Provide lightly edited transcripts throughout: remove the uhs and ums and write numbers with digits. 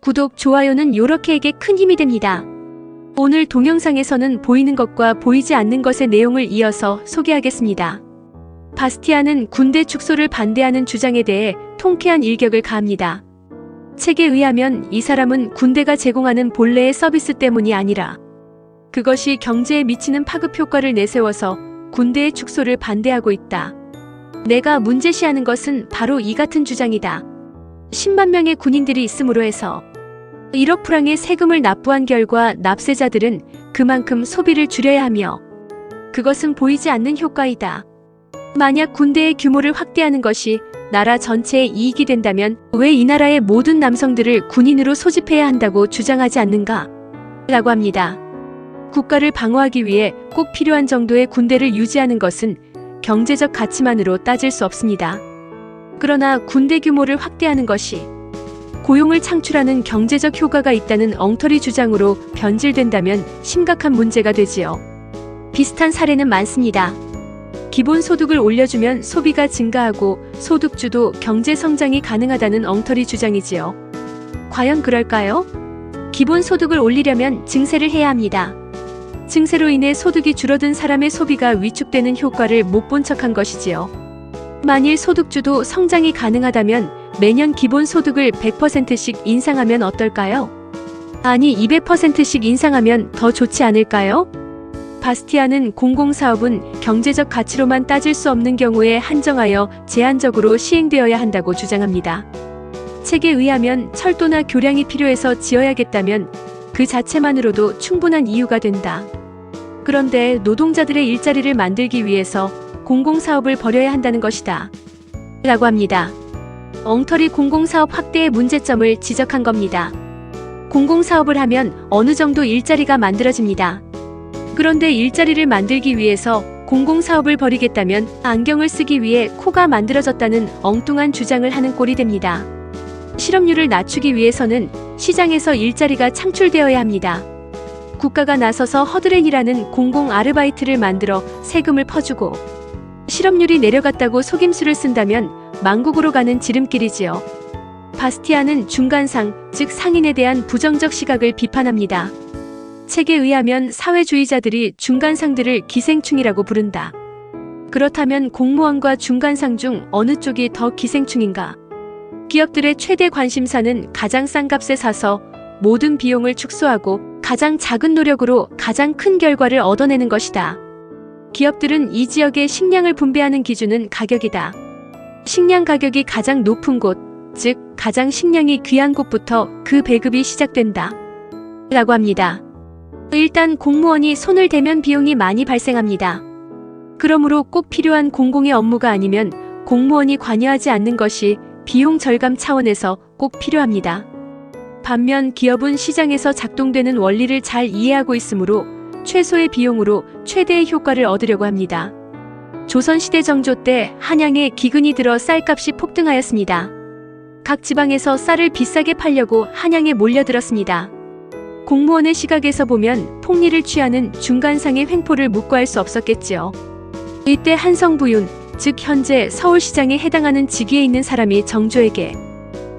구독, 좋아요는 요렇게에게 큰 힘이 됩니다. 오늘 동영상에서는 보이는 것과 보이지 않는 것의 내용을 이어서 소개하겠습니다. 바스티아는 군대 축소를 반대하는 주장에 대해 통쾌한 일격을 가합니다. 책에 의하면 이 사람은 군대가 제공하는 본래의 서비스 때문이 아니라 그것이 경제에 미치는 파급 효과를 내세워서 군대의 축소를 반대하고 있다. 내가 문제시하는 것은 바로 이 같은 주장이다. 10만 명의 군인들이 있음으로 해서 1억 프랑의 세금을 납부한 결과 납세자들은 그만큼 소비를 줄여야 하며 그것은 보이지 않는 효과이다. 만약 군대의 규모를 확대하는 것이 나라 전체의 이익이 된다면 왜 이 나라의 모든 남성들을 군인으로 소집해야 한다고 주장하지 않는가? 라고 합니다. 국가를 방어하기 위해 꼭 필요한 정도의 군대를 유지하는 것은 경제적 가치만으로 따질 수 없습니다. 그러나 군대 규모를 확대하는 것이 고용을 창출하는 경제적 효과가 있다는 엉터리 주장으로 변질된다면 심각한 문제가 되지요. 비슷한 사례는 많습니다. 기본소득을 올려주면 소비가 증가하고 소득주도 경제 성장이 가능하다는 엉터리 주장이지요. 과연 그럴까요? 기본소득을 올리려면 증세를 해야 합니다. 증세로 인해 소득이 줄어든 사람의 소비가 위축되는 효과를 못 본 척한 것이지요. 만일 소득주도 성장이 가능하다면 매년 기본소득을 100%씩 인상하면 어떨까요? 아니 200%씩 인상하면 더 좋지 않을까요? 바스티아는 공공사업은 경제적 가치로만 따질 수 없는 경우에 한정하여 제한적으로 시행되어야 한다고 주장합니다. 책에 의하면 철도나 교량이 필요해서 지어야겠다면 그 자체만으로도 충분한 이유가 된다. 그런데 노동자들의 일자리를 만들기 위해서 공공사업을 벌여야 한다는 것이다. 라고 합니다. 엉터리 공공사업 확대의 문제점을 지적한 겁니다. 공공사업을 하면 어느 정도 일자리가 만들어집니다. 그런데 일자리를 만들기 위해서 공공사업을 벌이겠다면 안경을 쓰기 위해 코가 만들어졌다는 엉뚱한 주장을 하는 꼴이 됩니다. 실업률을 낮추기 위해서는 시장에서 일자리가 창출되어야 합니다. 국가가 나서서 허드렛이라는 공공 아르바이트를 만들어 세금을 퍼주고 실업률이 내려갔다고 속임수를 쓴다면 망국으로 가는 지름길이지요. 바스티아는 중간상, 즉 상인에 대한 부정적 시각을 비판합니다. 책에 의하면 사회주의자들이 중간상들을 기생충이라고 부른다. 그렇다면 공무원과 중간상 중 어느 쪽이 더 기생충인가? 기업들의 최대 관심사는 가장 싼 값에 사서 모든 비용을 축소하고 가장 작은 노력으로 가장 큰 결과를 얻어내는 것이다. 기업들은 이 지역의 식량을 분배하는 기준은 가격이다. 식량 가격이 가장 높은 곳, 즉 가장 식량이 귀한 곳부터 그 배급이 시작된다. 라고 합니다. 일단 공무원이 손을 대면 비용이 많이 발생합니다. 그러므로 꼭 필요한 공공의 업무가 아니면 공무원이 관여하지 않는 것이 비용 절감 차원에서 꼭 필요합니다. 반면 기업은 시장에서 작동되는 원리를 잘 이해하고 있으므로 최소의 비용으로 최대의 효과를 얻으려고 합니다. 조선시대 정조 때 한양에 기근이 들어 쌀값이 폭등하였습니다. 각 지방에서 쌀을 비싸게 팔려고 한양에 몰려들었습니다. 공무원의 시각에서 보면 폭리를 취하는 중간상의 횡포를 묵과할 수 없었겠지요. 이때 한성부윤, 즉 현재 서울시장에 해당하는 직위에 있는 사람이 정조에게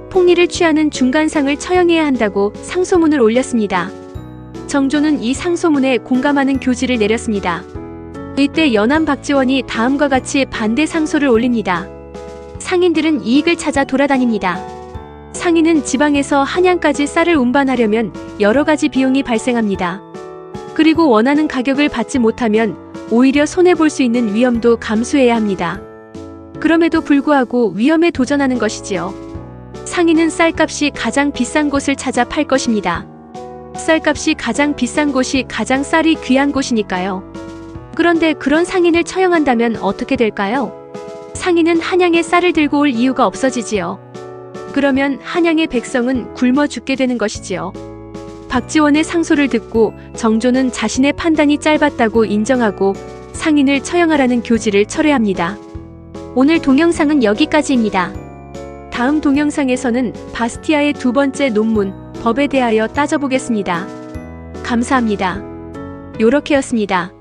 폭리를 취하는 중간상을 처형해야 한다고 상소문을 올렸습니다. 정조는 이 상소문에 공감하는 교지를 내렸습니다. 이때 연암 박지원이 다음과 같이 반대 상소를 올립니다. 상인들은 이익을 찾아 돌아다닙니다. 상인은 지방에서 한양까지 쌀을 운반하려면 여러 가지 비용이 발생합니다. 그리고 원하는 가격을 받지 못하면 오히려 손해볼 수 있는 위험도 감수해야 합니다. 그럼에도 불구하고 위험에 도전하는 것이지요. 상인은 쌀값이 가장 비싼 곳을 찾아 팔 것입니다. 쌀값이 가장 비싼 곳이 가장 쌀이 귀한 곳이니까요. 그런데 그런 상인을 처형한다면 어떻게 될까요? 상인은 한양에 쌀을 들고 올 이유가 없어지지요. 그러면 한양의 백성은 굶어 죽게 되는 것이지요. 박지원의 상소를 듣고 정조는 자신의 판단이 짧았다고 인정하고 상인을 처형하라는 교지를 철회합니다. 오늘 동영상은 여기까지입니다. 다음 동영상에서는 바스티아의 두 번째 논문, 법에 대하여 따져보겠습니다. 감사합니다. 요렇게였습니다.